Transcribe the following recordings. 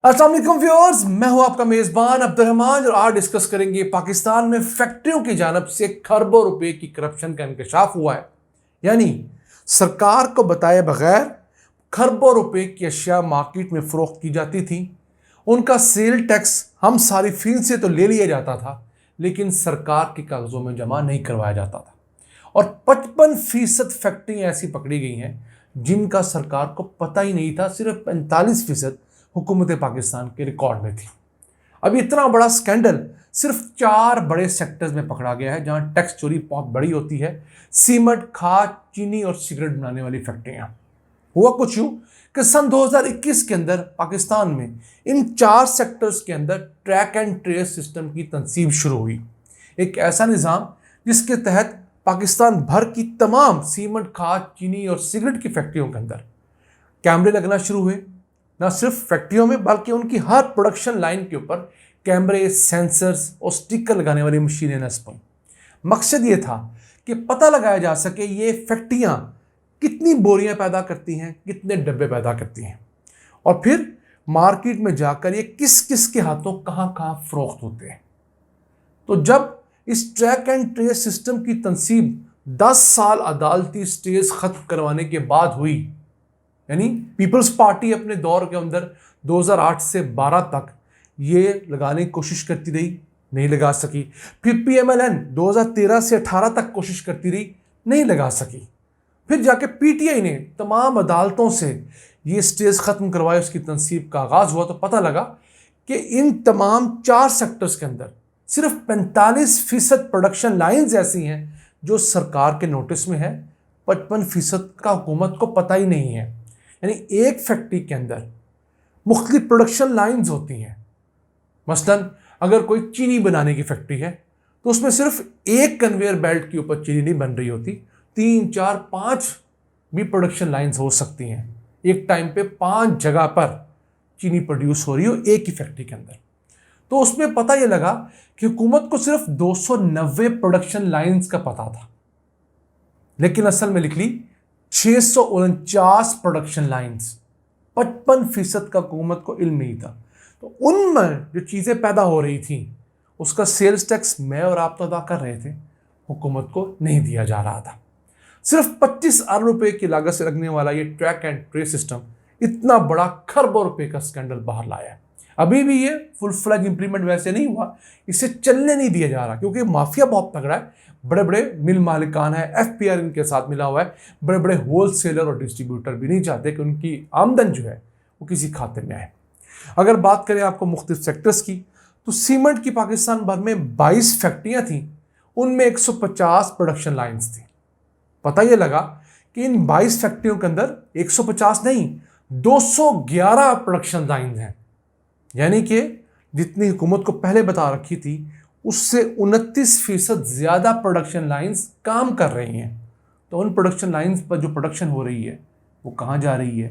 अस्सलाम वालेकुम व्यूअर्स, मैं हूं आपका मेजबान अब्दुर्रहमान और आज डिस्कस करेंगे पाकिस्तान में फैक्ट्रियों की जानब से खरबों रुपए की करप्शन का इंकशाफ हुआ है। यानी सरकार को बताए बगैर खरबों रुपए की अशिया मार्केट में फरोख्त की जाती थी। उनका सेल टैक्स हम सारी फीस से तो ले लिया जाता था, लेकिन सरकार के कागजों में जमा नहीं करवाया जाता था। और 55% फैक्ट्रियां ऐसी पकड़ी गई हैं जिनका सरकार को पता ही नहीं था। सिर्फ 45% हुकूमत पाकिस्तान के रिकॉर्ड में थी। अब इतना बड़ा स्कैंडल सिर्फ 4 बड़े सेक्टर्स में पकड़ा गया है जहां टैक्स चोरी बहुत बड़ी होती है। सीमेंट, खाद, चीनी और सिगरेट बनाने वाली फैक्ट्रियां। हुआ कुछ यूं कि सन 2021 के अंदर पाकिस्तान में इन 4 सेक्टर्स के अंदर ट्रैक एंड ट्रेस सिस्टम की तनसीब शुरू हुई। एक ऐसा निज़ाम जिसके तहत पाकिस्तान भर की तमाम सीमेंट, खाद, चीनी और सिगरेट की फैक्ट्रियों के अंदर कैमरे लगना शुरू हुए। न सिर्फ फैक्ट्रियों में बल्कि उनकी हर प्रोडक्शन लाइन के ऊपर कैमरे, सेंसर्स और स्टिकर लगाने वाली मशीनें नस्ब हुई। मकसद ये था कि पता लगाया जा सके ये फैक्ट्रियां कितनी बोरियां पैदा करती हैं, कितने डब्बे पैदा करती हैं, और फिर मार्केट में जाकर ये किस किस के हाथों कहां कहां फरोख्त होते हैं। तो जब इस ट्रैक एंड ट्रेस सिस्टम की तनसीब 10 साल अदालती स्टेज खत्म करवाने के बाद हुई, यानी पीपल्स पार्टी अपने दौर के अंदर 2008 से 12 तक ये लगाने की कोशिश करती रही, नहीं लगा सकी। फिर पीएमएलएन 2013 से 18 तक कोशिश करती रही, नहीं लगा सकी। फिर जाके पीटीआई ने तमाम अदालतों से ये स्टेज ख़त्म करवाए, उसकी तनसीब का आगाज़ हुआ तो पता लगा कि इन तमाम 4 सेक्टर्स के अंदर सिर्फ 45% प्रोडक्शन लाइन्स ऐसी हैं जो सरकार के नोटिस में है। 55% का हुकूमत को पता ही नहीं है। यानी एक फैक्ट्री के अंदर मुख्तलिफ प्रोडक्शन लाइन्स होती हैं। मसलन अगर कोई चीनी बनाने की फैक्ट्री है तो उसमें सिर्फ एक कन्वेयर बेल्ट के ऊपर चीनी नहीं बन रही होती, 3, 4, 5 भी प्रोडक्शन लाइन्स हो सकती हैं। एक टाइम पे 5 जगह पर चीनी प्रोड्यूस हो रही हो एक ही फैक्ट्री के अंदर। तो उसमें पता यह लगा कि हुकूमत को सिर्फ 290 प्रोडक्शन लाइन्स का पता था, लेकिन असल में निकली 649 प्रोडक्शन लाइन्स। 55% का हुकूमत को इल्म नहीं था। तो उनमें जो चीज़ें पैदा हो रही थी उसका सेल्स टैक्स मैं और आप तो अदा कर रहे थे, हुकूमत को नहीं दिया जा रहा था। सिर्फ 25 अरब रुपए की लागत से लगने वाला ये ट्रैक एंड ट्रेस सिस्टम इतना बड़ा खरबों रुपए का स्कैंडल बाहर लाया है। अभी भी ये फुल फ्लैज इंप्लीमेंट वैसे नहीं हुआ, इसे चलने नहीं दिया जा रहा क्योंकि माफिया बहुत तगड़ा है। बड़े बड़े मिल मालिकान है, एफपीआर इनके साथ मिला हुआ है। बड़े बड़े होलसेलर और डिस्ट्रीब्यूटर भी नहीं चाहते कि उनकी आमदन जो है वो किसी खाते में आए। अगर बात करें आपको मुख्तलिफ सेक्टर्स की, तो सीमेंट की पाकिस्तान भर में 22 फैक्ट्रियां थीं, उनमें 150 प्रोडक्शन लाइन्स थी। पता ये लगा कि इन 22 फैक्ट्रियों के अंदर 150 नहीं 211 प्रोडक्शन लाइन्स हैं। यानी कि जितनी हुकूमत को पहले बता रखी थी उससे 29% ज़्यादा प्रोडक्शन लाइंस काम कर रही हैं। तो उन प्रोडक्शन लाइंस पर जो प्रोडक्शन हो रही है वो कहाँ जा रही है?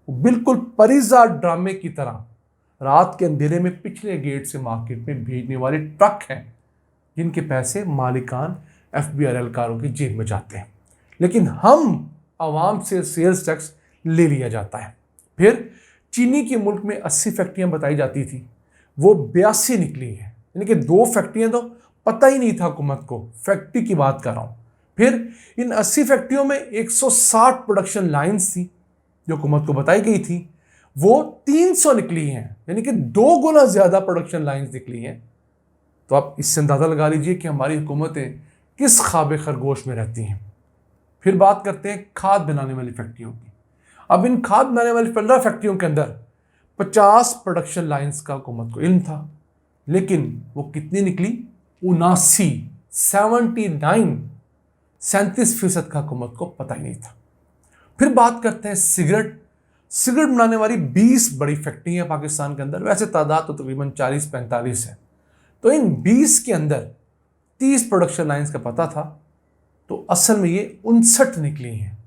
वो बिल्कुल परिज़ा ड्रामे की तरह रात के अंधेरे में पिछले गेट से मार्केट में भेजने वाले ट्रक हैं जिनके पैसे मालिकान एफबीआर एहलकारों की जेब में जाते हैं, लेकिन हम आवाम से सेल्स टैक्स ले लिया जाता है। फिर चीनी के मुल्क में 80 फैक्ट्रियां बताई जाती थी, वो 82 निकली हैं। यानी कि 2 फैक्ट्रियां तो पता ही नहीं था हुकूमत को, फैक्ट्री की बात कर रहा हूँ। फिर इन 80 फैक्ट्रियों में 160 प्रोडक्शन लाइन्स थी जो हुकूमत को बताई गई थी, वो 300 निकली हैं। यानी कि 2 गुना ज़्यादा प्रोडक्शन लाइन्स निकली हैं। तो आप इससे अंदाज़ा लगा लीजिए कि हमारी हुकूमतें किस ख्वाब खरगोश में रहती हैं। फिर बात करते हैं खाद बनाने वाली फैक्ट्रियों की। अब इन खाद बनाने वाली 15 फैक्ट्रियों के अंदर 50 प्रोडक्शन लाइन्स का हुकूमत को इल्म था, लेकिन वो कितनी निकली? 37% का हुकूमत को पता ही नहीं था। फिर बात करते हैं सिगरेट बनाने वाली 20 बड़ी फैक्ट्री है पाकिस्तान के अंदर। वैसे तादाद तो तकरीबन 40-45 है। तो इन 20 के अंदर 30 प्रोडक्शन लाइन्स का पता था, तो असल में ये 59 निकली हैं।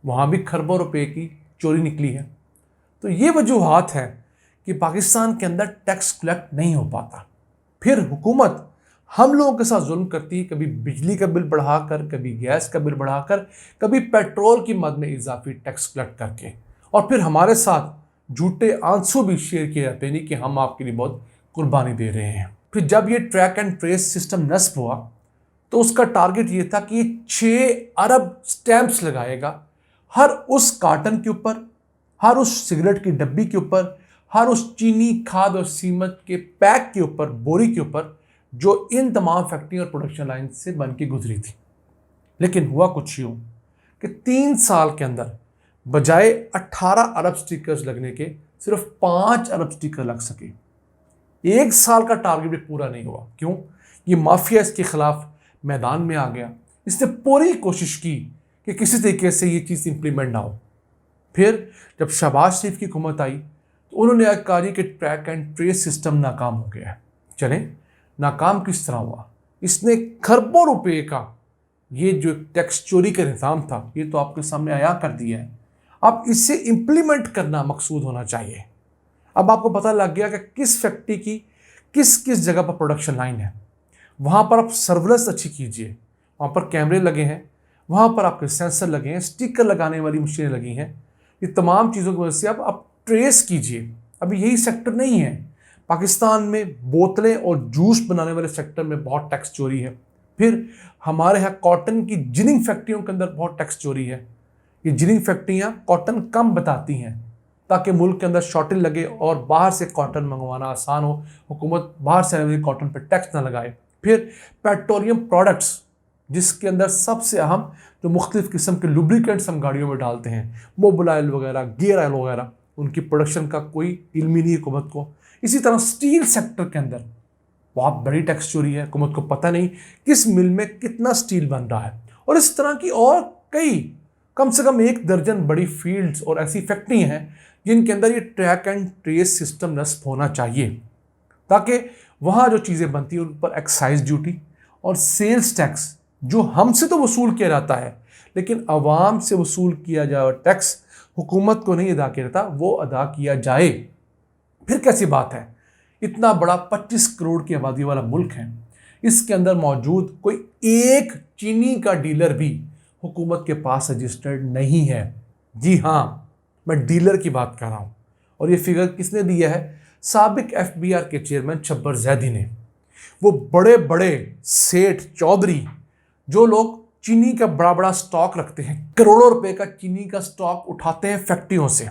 वहाँ भी खरबों रुपए की चोरी निकली है। तो ये वजूहात है कि पाकिस्तान के अंदर टैक्स कलेक्ट नहीं हो पाता। फिर हुकूमत हम लोगों के साथ जुल्म करती है, कभी बिजली का बिल बढ़ाकर, कभी गैस का बिल बढ़ाकर, कभी पेट्रोल की मद में इजाफी टैक्स कलेक्ट करके, और फिर हमारे साथ झूठे आंसू भी शेयर किए जाते हैं कि हम आपके लिए बहुत कुर्बानी दे रहे हैं। फिर जब ये ट्रैक एंड ट्रेस सिस्टम नस्ब हुआ तो उसका टारगेट ये था कि ये 6 अरब स्टैंप्स लगाएगा हर उस कार्टन के ऊपर, हर उस सिगरेट की डब्बी के यूपर, हर उस चीनी, खाद और सीमेंट के पैक के ऊपर, बोरी के ऊपर, जो इन तमाम फैक्ट्री और प्रोडक्शन लाइन से बन के गुजरी थी। लेकिन हुआ कुछ यूं कि 3 साल के अंदर बजाय 18 अरब स्टिकर्स लगने के सिर्फ 5 अरब स्टिकर लग सके। 1 साल का टारगेट भी पूरा नहीं हुआ। क्यों? ये माफिया इसके खिलाफ मैदान में आ गया। इसने पूरी कोशिश की कि किसी तरीके से ये चीज़ इंप्लीमेंट ना हो। फिर जब शहबाज शरीफ की हुकूमत आई तो उन्होंने कहा कि ट्रैक एंड ट्रेस सिस्टम नाकाम हो गया है। चलें, नाकाम किस तरह हुआ? इसने खरबों रुपए का ये जो टैक्स चोरी का निज़ाम था ये तो आपके सामने आया कर दिया है। अब इसे इम्प्लीमेंट करना मकसूद होना चाहिए। अब आपको पता लग गया कि किस फैक्ट्री की किस किस जगह पर प्रोडक्शन लाइन है। वहाँ पर आप सर्विलेंस अच्छी कीजिए, वहाँ पर कैमरे लगे हैं, वहाँ पर आपके सेंसर लगे हैं, स्टिकर लगाने वाली मशीनें लगी हैं। ये तमाम चीज़ों की वजह से आप ट्रेस कीजिए। अभी यही सेक्टर नहीं है। पाकिस्तान में बोतलें और जूस बनाने वाले सेक्टर में बहुत टैक्स चोरी है। फिर हमारे यहाँ कॉटन की जिनिंग फैक्ट्रियों के अंदर बहुत टैक्स चोरी है। ये जिनिंग फैक्ट्रियाँ कॉटन कम बताती हैं ताकि मुल्क के अंदर शॉर्टेज लगे और बाहर से कॉटन मंगवाना आसान हो, हुकूमत बाहर से आने वाली कॉटन पर टैक्स ना लगाए। फिर पेट्रोलियम प्रोडक्ट्स, जिसके अंदर सबसे अहम जो मुख्तलिफ किस्म के लुब्रिकेंट्स हम गाड़ियों में डालते हैं, मोबिल ऑयल वगैरह, गियर ऑयल वगैरह, उनकी प्रोडक्शन का कोई इल्म ही नहीं हुकूमत को। इसी तरह स्टील सेक्टर के अंदर बहुत बड़ी टैक्स चोरी है। हुकूमत को पता नहीं किस मिल में कितना स्टील बन रहा है। और इस तरह की और कई, कम से कम 1 दर्जन बड़ी फील्ड्स और ऐसी फैक्ट्री हैं जिनके अंदर ये ट्रैक एंड ट्रेस सिस्टम नस्ब होना चाहिए ताकि वहाँ जो चीज़ें बनती हैं उन पर एक्साइज ड्यूटी और सेल्स टैक्स, जो हमसे तो वसूल किया जाता है लेकिन आवाम से वसूल किया जाए टैक्स हुकूमत को नहीं अदा किया जाता, वो अदा किया जाए। फिर कैसी बात है? इतना बड़ा 25 करोड़ की आबादी वाला मुल्क है, इसके अंदर मौजूद कोई एक चीनी का डीलर भी हुकूमत के पास रजिस्टर्ड नहीं है। जी हाँ, मैं डीलर की बात कर रहा हूँ। और ये फिगर किसने दिया है? साबिक FBR के चेयरमैन छब्बर जैदी ने। वो बड़े बड़े सेठ चौधरी, जो लोग चीनी का बड़ा बड़ा स्टॉक रखते हैं, करोड़ों रुपए का चीनी का स्टॉक उठाते हैं फैक्ट्रियों से,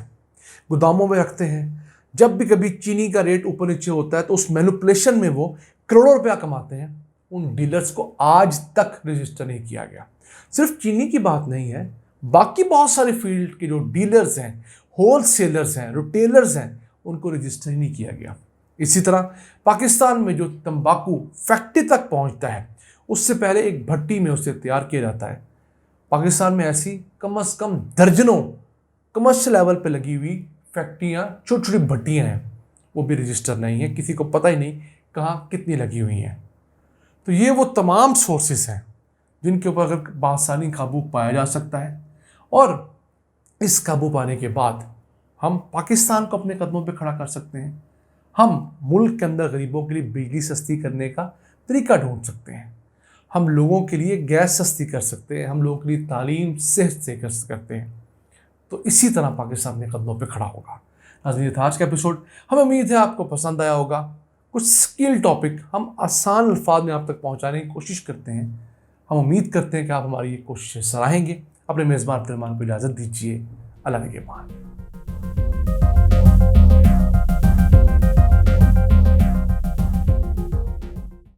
गोदामों में रखते हैं। जब भी कभी चीनी का रेट ऊपर नीचे होता है तो उस मैनिपुलेशन में वो करोड़ों रुपया कमाते हैं। उन डीलर्स को आज तक रजिस्टर नहीं किया गया। सिर्फ चीनी की बात नहीं है, बाकी बहुत सारे फील्ड के जो डीलर्स हैं, होलसेलर्स हैं, रिटेलर्स हैं, उनको रजिस्टर ही नहीं किया गया। इसी तरह पाकिस्तान में जो तंबाकू फैक्ट्री तक पहुंचता है उससे पहले एक भट्टी में उसे तैयार किया जाता है। पाकिस्तान में ऐसी कम से कम दर्जनों कमर्शियल लेवल पे लगी हुई फैक्ट्रियाँ, छोटी छोटी भट्टियाँ हैं, वो भी रजिस्टर नहीं है। किसी को पता ही नहीं कहाँ कितनी लगी हुई हैं। तो ये वो तमाम सोर्सेस हैं जिनके ऊपर अगर बासानी काबू पाया जा सकता है और इस काबू पाने के बाद हम पाकिस्तान को अपने कदमों पे खड़ा कर सकते हैं। हम मुल्क के अंदर गरीबों के लिए बिजली सस्ती करने का तरीका ढूंढ सकते हैं। हम लोगों के लिए गैस सस्ती कर सकते हैं। हम लोगों के लिए तालीम सेहत से कर सकते हैं। तो इसी तरह पाकिस्तान अपने कदमों पे खड़ा होगा। नाज़रीन, ये था आज का एपिसोड। हमें उम्मीद है आपको पसंद आया होगा। कुछ स्किल टॉपिक हम आसान अल्फाज में आप तक पहुंचाने की कोशिश करते हैं। हम उम्मीद करते हैं कि आप हमारी ये कोशिशें सराहेंगे। अपने मेज़बान अब्दुल रहमान को इजाज़त दीजिए। अल्लाह निगहबान।